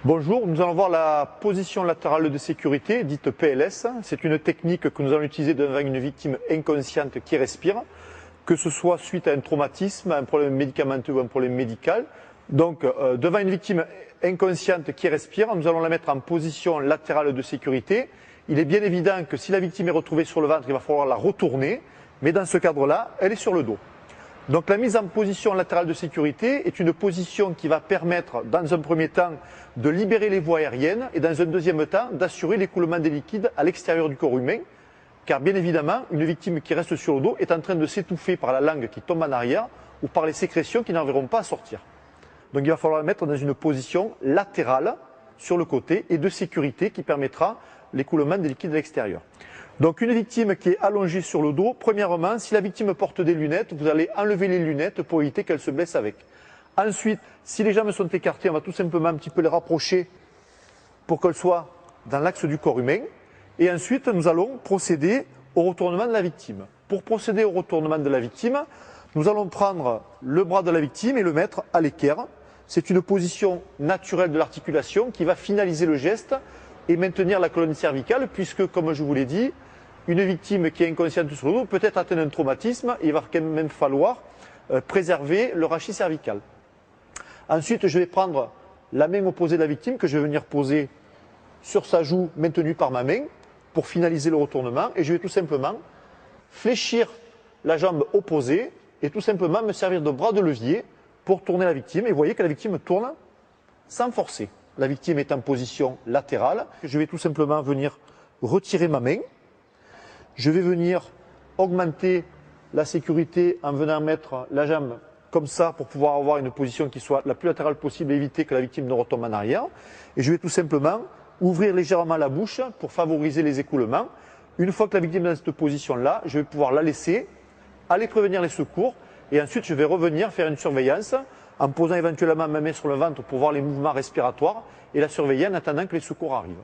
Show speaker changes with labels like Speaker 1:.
Speaker 1: Bonjour, nous allons voir la position latérale de sécurité, dite PLS. C'est une technique que nous allons utiliser devant une victime inconsciente qui respire, que ce soit suite à un traumatisme, un problème médicamenteux ou un problème médical. Donc, devant une victime inconsciente qui respire, nous allons la mettre en position latérale de sécurité. Il est bien évident que si la victime est retrouvée sur le ventre, il va falloir la retourner, mais dans ce cadre-là, elle est sur le dos. Donc la mise en position latérale de sécurité est une position qui va permettre, dans un premier temps, de libérer les voies aériennes et dans un deuxième temps, d'assurer l'écoulement des liquides à l'extérieur du corps humain. Car bien évidemment, une victime qui reste sur le dos est en train de s'étouffer par la langue qui tombe en arrière ou par les sécrétions qui n'arriveront pas à sortir. Donc il va falloir la mettre dans une position latérale sur le côté et de sécurité qui permettra l'écoulement des liquides à l'extérieur. Donc une victime qui est allongée sur le dos, premièrement, si la victime porte des lunettes, vous allez enlever les lunettes pour éviter qu'elle se blesse avec. Ensuite, si les jambes sont écartées, on va tout simplement un petit peu les rapprocher pour qu'elles soient dans l'axe du corps humain. Et ensuite, nous allons procéder au retournement de la victime. Pour procéder au retournement de la victime, nous allons prendre le bras de la victime et le mettre à l'équerre. C'est une position naturelle de l'articulation qui va finaliser le geste et maintenir la colonne cervicale, puisque, comme je vous l'ai dit, une victime qui est inconsciente sur le dos peut être atteinte d'un traumatisme et il va quand même falloir préserver le rachis cervical. Ensuite, je vais prendre la main opposée de la victime que je vais venir poser sur sa joue maintenue par ma main pour finaliser le retournement et je vais tout simplement fléchir la jambe opposée et tout simplement me servir de bras de levier pour tourner la victime. Et vous voyez que la victime tourne sans forcer. La victime est en position latérale. Je vais tout simplement venir retirer ma main. Je vais venir augmenter la sécurité en venant mettre la jambe comme ça pour pouvoir avoir une position qui soit la plus latérale possible et éviter que la victime ne retombe en arrière. Et je vais tout simplement ouvrir légèrement la bouche pour favoriser les écoulements. Une fois que la victime est dans cette position-là, je vais pouvoir la laisser, aller prévenir les secours et ensuite je vais revenir faire une surveillance en posant éventuellement ma main sur le ventre pour voir les mouvements respiratoires et la surveiller en attendant que les secours arrivent.